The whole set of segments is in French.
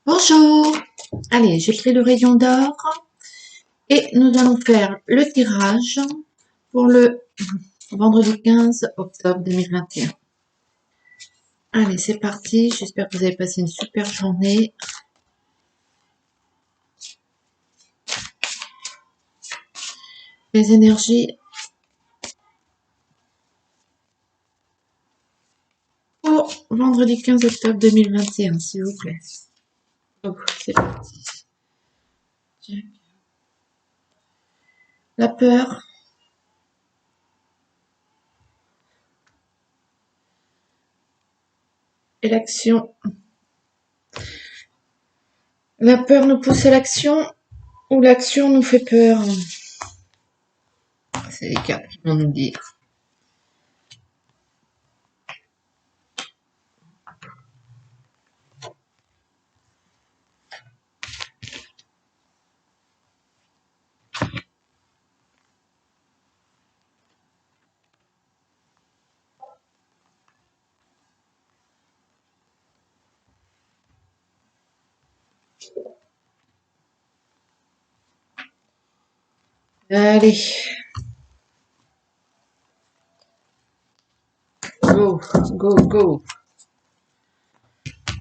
Bonjour. Allez, j'ai pris le rayon d'or et nous allons faire le tirage pour le vendredi 15 octobre 2021. Allez, c'est parti. J'espère que vous avez passé une super journée. Les énergies pour vendredi 15 octobre 2021, s'il vous plaît. Donc, c'est parti. La peur. Et l'action. La peur nous pousse à l'action ou l'action nous fait peur? C'est les cartes qui vont nous dire. Allez. Go, go, go.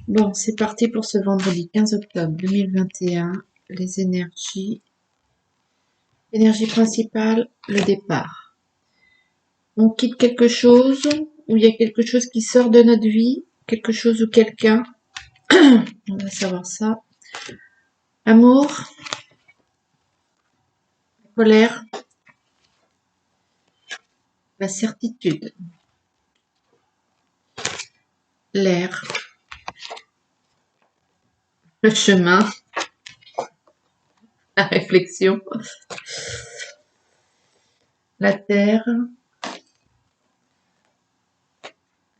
Bon, c'est parti pour ce vendredi 15 octobre 2021. Les énergies. Énergie principale, le départ. On quitte quelque chose, ou il y a quelque chose qui sort de notre vie, quelque chose ou quelqu'un. On va savoir ça. Amour, colère, la certitude, l'air, le chemin, la réflexion, la terre,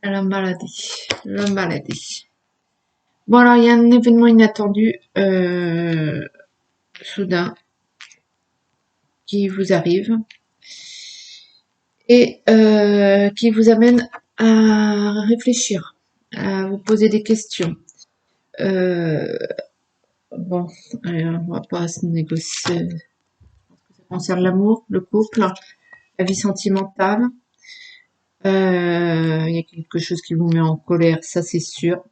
la maladie. La maladie. Bon, alors, il y a un événement inattendu, soudain, qui vous arrive et qui vous amène à réfléchir, à vous poser des questions. Bon, on va pas se négocier. Ça concerne l'amour, le couple, la vie sentimentale. Il y a quelque chose qui vous met en colère, ça c'est sûr.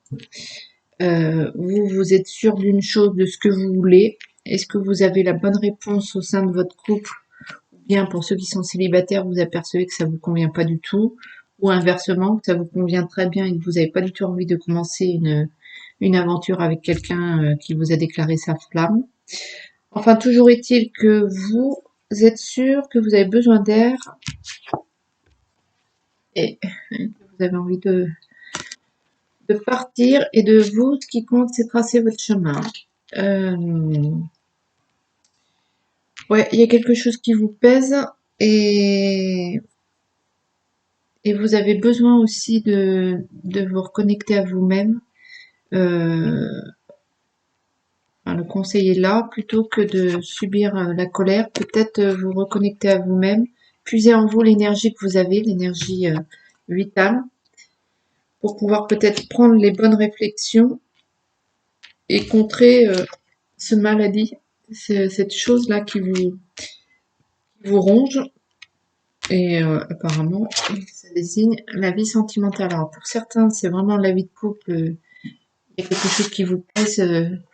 Vous êtes sûr d'une chose, de ce que vous voulez. Est-ce que vous avez la bonne réponse au sein de votre couple? Ou bien pour ceux qui sont célibataires, vous apercevez que ça vous convient pas du tout, ou inversement, que ça vous convient très bien et que vous n'avez pas du tout envie de commencer une aventure avec quelqu'un qui vous a déclaré sa flamme. Enfin, toujours est-il que vous êtes sûr que vous avez besoin d'air et que vous avez envie de partir, et de vous, ce qui compte, c'est tracer votre chemin. Ouais, il y a quelque chose qui vous pèse et vous avez besoin aussi de vous reconnecter à vous-même. Le conseil est là, plutôt que de subir la colère, peut-être vous reconnecter à vous-même, puiser en vous l'énergie que vous avez, l'énergie vitale, pour pouvoir peut-être prendre les bonnes réflexions et contrer ce maladie, cette chose-là qui vous ronge. Et apparemment, ça désigne la vie sentimentale. Alors pour certains, c'est vraiment la vie de couple. Il y a quelque chose qui vous pèse,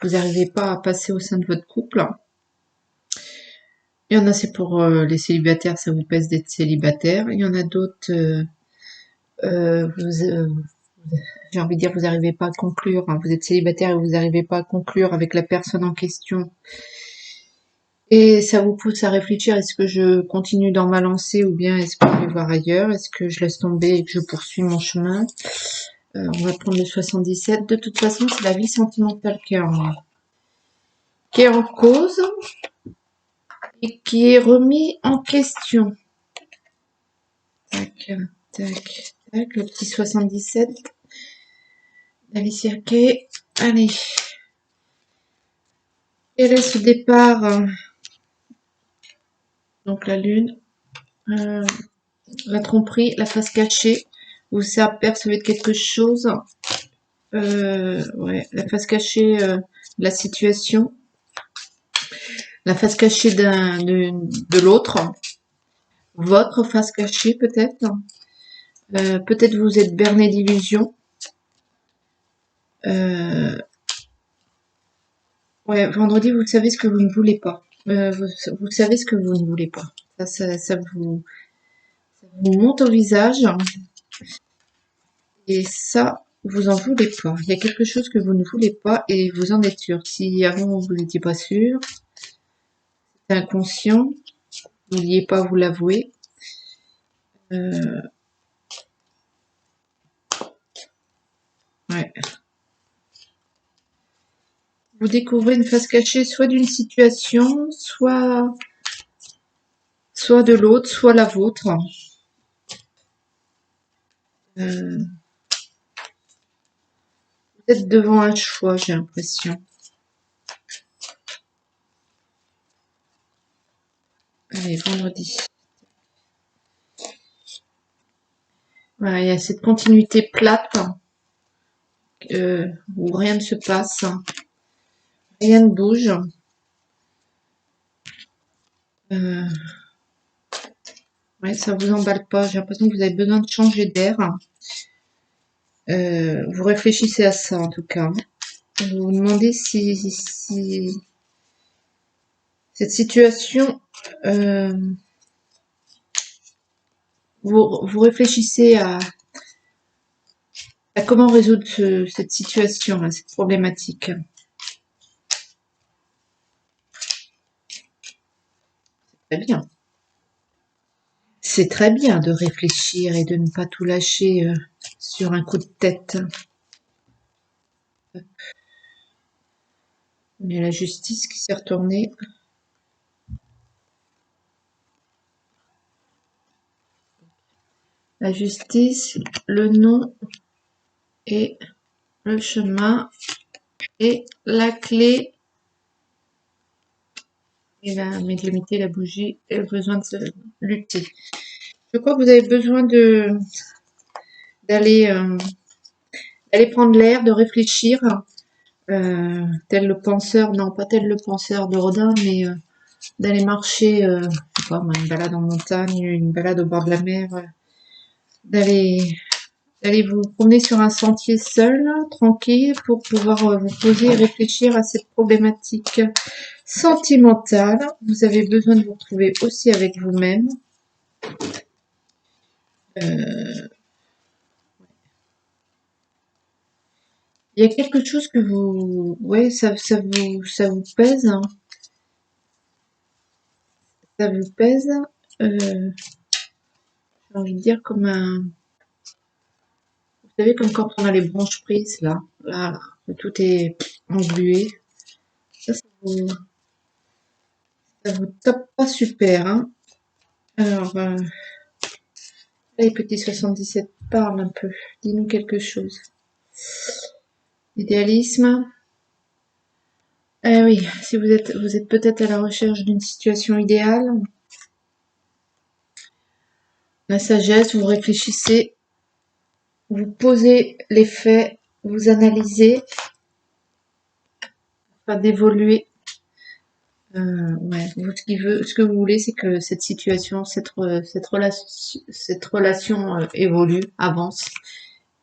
vous n'arrivez pas à passer au sein de votre couple. Il y en a, c'est pour les célibataires, ça vous pèse d'être célibataire. Il y en a d'autres, j'ai envie de dire, vous n'arrivez pas à conclure. Hein. Vous êtes célibataire et vous n'arrivez pas à conclure avec la personne en question. Et ça vous pousse à réfléchir, est-ce que je continue dans ma lancée ou bien est-ce que je vais voir ailleurs? Est-ce que je laisse tomber et que je poursuis mon chemin? On va prendre le 77. De toute façon, c'est la vie sentimentale qui est en cause et qui est remis en question. Tac, tac, tac, le petit 77. La vie cirquée. Allez. Quel est ce départ? Donc la lune. La tromperie, la face cachée. Vous apercevez de quelque chose. Ouais, la face cachée de la situation, la face cachée de l'autre, votre face cachée peut-être. Peut-être vous êtes berné d'illusions. Ouais, vendredi, vous savez ce que vous ne voulez pas. Vous savez ce que vous ne voulez pas. Ça vous monte au visage. Et ça, vous en voulez pas. Il y a quelque chose que vous ne voulez pas et vous en êtes sûr. Si avant vous n'étiez pas sûr, c'est inconscient, vous ne vouliez pas vous l'avouer. Ouais. Vous découvrez une face cachée soit d'une situation, soit de l'autre, soit la vôtre. Vous êtes devant un choix, j'ai l'impression. Allez, vendredi. Voilà, il y a cette continuité plate où rien ne se passe, rien ne bouge. Ouais, ça vous emballe pas. J'ai l'impression que vous avez besoin de changer d'air. Vous réfléchissez à ça en tout cas. Vous vous demandez si cette situation, vous réfléchissez à comment résoudre cette situation, cette problématique. Très bien. C'est très bien de réfléchir et de ne pas tout lâcher sur un coup de tête. Il y a la justice qui s'est retournée. La justice, le nom et le chemin et la clé et la médiumnité, la bougie et le besoin de se lutter. Je crois que vous avez besoin d'aller prendre l'air, de réfléchir, tel le penseur, non pas tel le penseur de Rodin, mais d'aller marcher, je sais pas, une balade en montagne, une balade au bord de la mer, d'aller vous promener sur un sentier seul, tranquille, pour pouvoir vous poser et réfléchir à cette problématique sentimentale. Vous avez besoin de vous retrouver aussi avec vous-même. Il y a quelque chose que vous, ouais, ça vous pèse, hein. Ça vous pèse. J'ai envie de dire comme un, vous savez, comme quand on a les branches prises là, tout est englué. Ça vous tape pas super, hein. Alors, les petits 77, parle un peu. Dis-nous quelque chose. Idéalisme. Eh oui, si vous êtes peut-être à la recherche d'une situation idéale. La sagesse, vous réfléchissez, vous posez les faits, vous analysez, afin d'évoluer. Ouais, ce que vous voulez, c'est que cette situation, cette relation évolue, avance,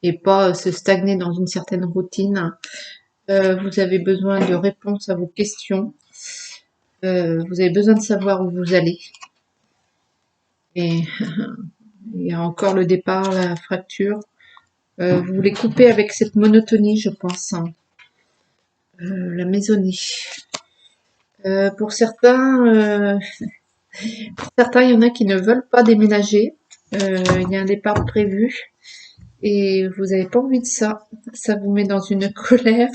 et pas se stagner dans une certaine routine. Vous avez besoin de réponses à vos questions. Vous avez besoin de savoir où vous allez. Et il y a encore le départ, la fracture. Vous voulez couper avec cette monotonie, je pense, hein. La maisonnée. Pour certains, il y en a qui ne veulent pas déménager. Il y a un départ prévu et vous n'avez pas envie de ça. Ça vous met dans une colère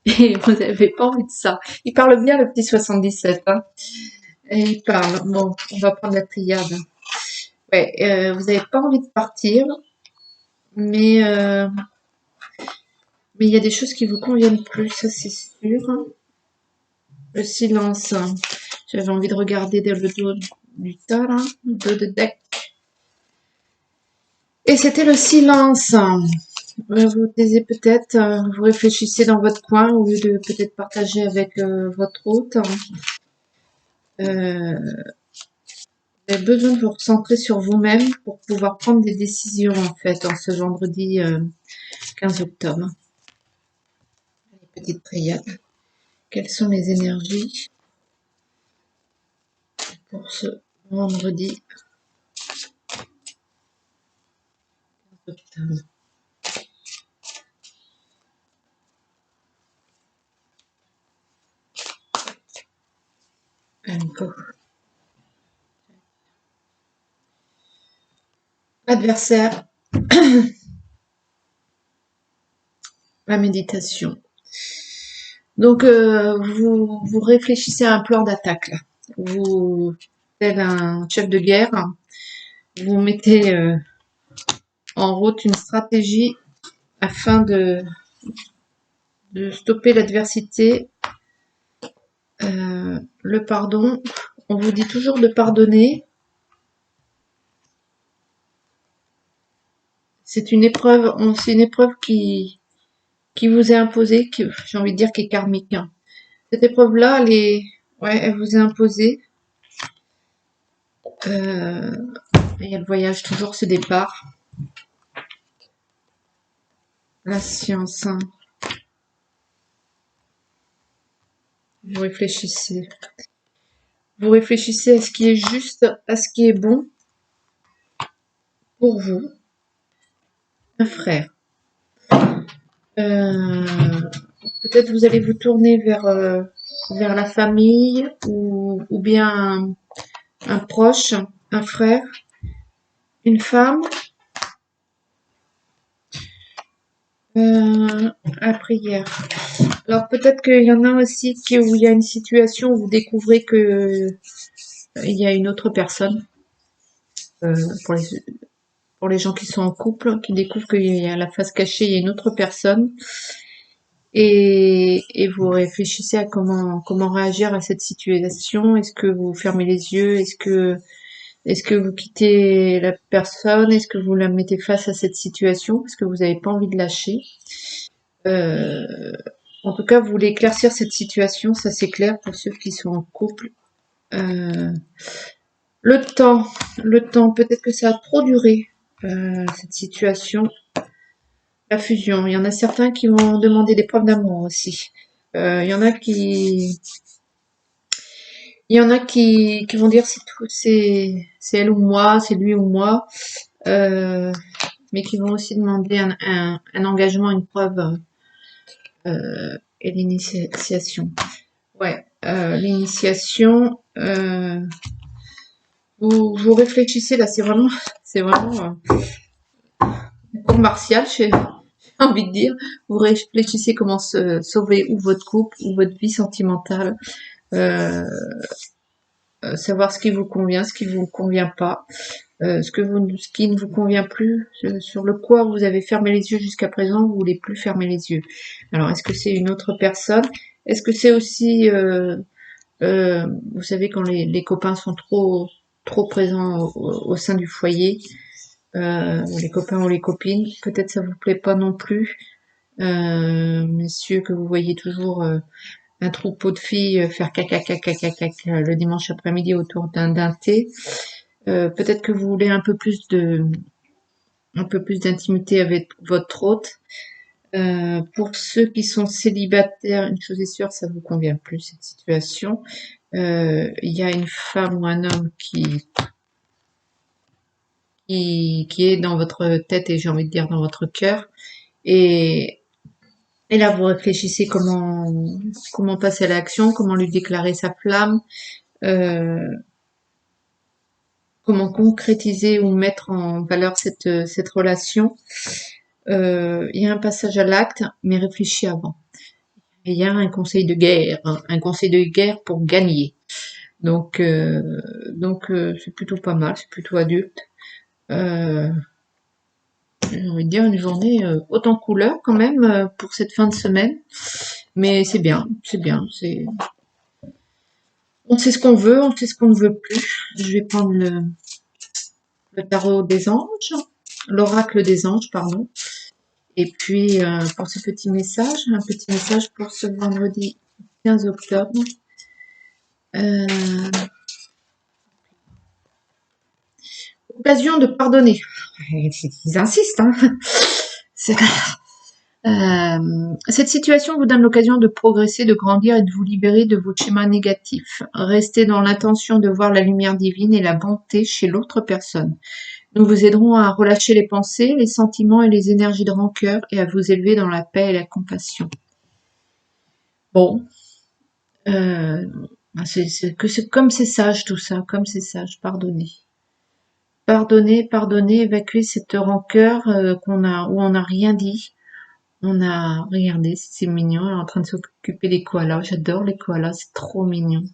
et vous n'avez pas envie de ça. Il parle bien le petit 77, hein. Et il parle. Bon, on va prendre la triade. Ouais, vous n'avez pas envie de partir, mais il y a des choses qui vous conviennent plus, ça c'est sûr. Le silence. J'avais envie de regarder le dos du tas là, le dos de deck. Et c'était le silence. Vous taisez peut-être, vous réfléchissez dans votre coin au lieu de peut-être partager avec votre hôte. Vous avez besoin de vous recentrer sur vous-même pour pouvoir prendre des décisions en fait en ce vendredi 15 octobre. Petite prière. Quelles sont les énergies pour ce vendredi 15 octobre? Go. Adversaire. La méditation. Donc, vous réfléchissez à un plan d'attaque. Vous, tel un chef de guerre, vous mettez en route une stratégie afin de stopper l'adversité. Le pardon, on vous dit toujours de pardonner. C'est une épreuve qui vous est imposée, qui, j'ai envie de dire, qui est karmique. Hein. Cette épreuve-là, elle vous est imposée. Il y a le voyage, toujours ce départ. La science. Hein. Vous réfléchissez. Vous réfléchissez à ce qui est juste, à ce qui est bon pour vous. Un frère. Peut-être vous allez vous tourner vers la famille ou bien un proche, un frère, une femme. La prière. Alors peut-être qu'il y en a aussi où il y a une situation où vous découvrez que il y a une autre personne. Pour les gens qui sont en couple, qui découvrent qu'il y a la face cachée, il y a une autre personne. Et vous réfléchissez à comment réagir à cette situation. Est-ce que vous fermez les yeux? Est-ce que vous quittez la personne? Est-ce que vous la mettez face à cette situation parce que vous n'avez pas envie de lâcher? En tout cas, vous voulez éclaircir cette situation, ça c'est clair pour ceux qui sont en couple. Le temps, peut-être que ça a trop duré, cette situation. La fusion, il y en a certains qui vont demander des preuves d'amour aussi. Il y en a qui vont dire c'est elle ou moi, c'est lui ou moi, mais qui vont aussi demander un engagement, une preuve et l'initiation. Ouais, l'initiation. Vous réfléchissez là, c'est vraiment un cours martial, j'ai envie de dire. Vous réfléchissez comment sauver ou votre couple ou votre vie sentimentale. Savoir ce qui vous convient, ce qui vous convient pas, ce qui ne vous convient plus, sur le quoi vous avez fermé les yeux jusqu'à présent, vous voulez plus fermer les yeux. Alors, est-ce que c'est une autre personne? Est-ce que c'est aussi, vous savez, quand les copains sont trop présents au sein du foyer, les copains ou les copines, peut-être ça vous plaît pas non plus, messieurs, que vous voyez toujours un troupeau de filles faire caca caca caca caca le dimanche après-midi autour d'un thé. Peut-être que vous voulez un peu plus d'intimité avec votre hôte. Pour ceux qui sont célibataires, une chose est sûre, ça vous convient plus cette situation. Il y a une femme ou un homme qui est dans votre tête et j'ai envie de dire dans votre cœur. Et là, vous réfléchissez comment passer à l'action, comment lui déclarer sa flamme, comment concrétiser ou mettre en valeur cette relation. Il y a un passage à l'acte, mais réfléchis avant. Et il y a un conseil de guerre, pour gagner. Donc c'est plutôt pas mal, c'est plutôt adulte. J'ai envie de dire une journée haute en couleurs quand même pour cette fin de semaine. Mais c'est bien. On sait ce qu'on veut, on sait ce qu'on ne veut plus. Je vais prendre le tarot des anges, l'oracle des anges, pardon. Et puis, pour ce petit message, un petit message pour ce vendredi 15 octobre. Occasion de pardonner. Ils insistent, hein. Cette situation vous donne l'occasion de progresser, de grandir et de vous libérer de vos schémas négatifs. Restez dans l'intention de voir la lumière divine et la bonté chez l'autre personne. Nous vous aiderons à relâcher les pensées, les sentiments et les énergies de rancœur et à vous élever dans la paix et la compassion. Bon, comme c'est sage tout ça, comme c'est sage, pardonnez. Pardonnez, évacuez cette rancœur qu'on a, où on n'a rien dit. On a, regardé, c'est mignon, elle est en train de s'occuper des koalas. J'adore les koalas, c'est trop mignon.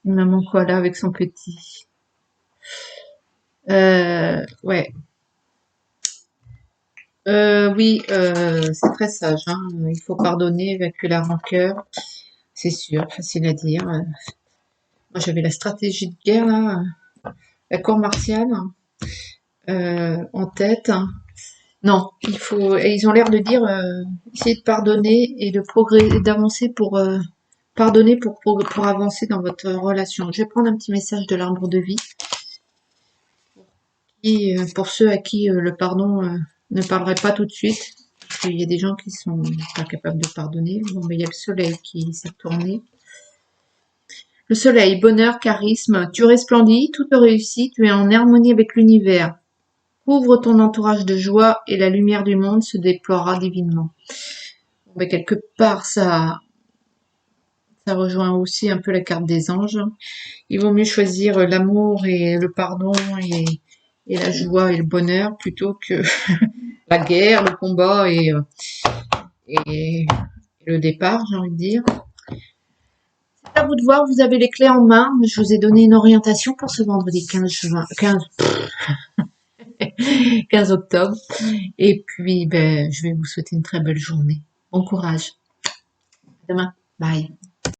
Une maman koala avec son petit. Ouais. Oui, c'est très sage, hein. Il faut pardonner, évacuer la rancœur. C'est sûr, facile à dire. Moi, j'avais la stratégie de guerre, là, la cour martiale, en tête. Non, ils ont l'air de dire, essayez de pardonner et de d'avancer pour pardonner pour avancer dans votre relation. Je vais prendre un petit message de l'arbre de vie. Et pour ceux à qui le pardon ne parlerait pas tout de suite, parce qu'il y a des gens qui sont pas capables de pardonner. Bon, mais il y a le soleil qui s'est retourné. Le soleil, bonheur, charisme, tu resplendis, tout te réussit, tu es en harmonie avec l'univers. Couvre ton entourage de joie et la lumière du monde se déploiera divinement. Bon, ben, quelque part, ça rejoint aussi un peu la carte des anges. Il vaut mieux choisir l'amour et le pardon et la joie et le bonheur plutôt que la guerre, le combat et le départ, j'ai envie de dire. C'est à vous de voir, vous avez les clés en main. Je vous ai donné une orientation pour ce vendredi 15 octobre. Et puis, ben, je vais vous souhaiter une très belle journée. Bon courage. À demain. Bye.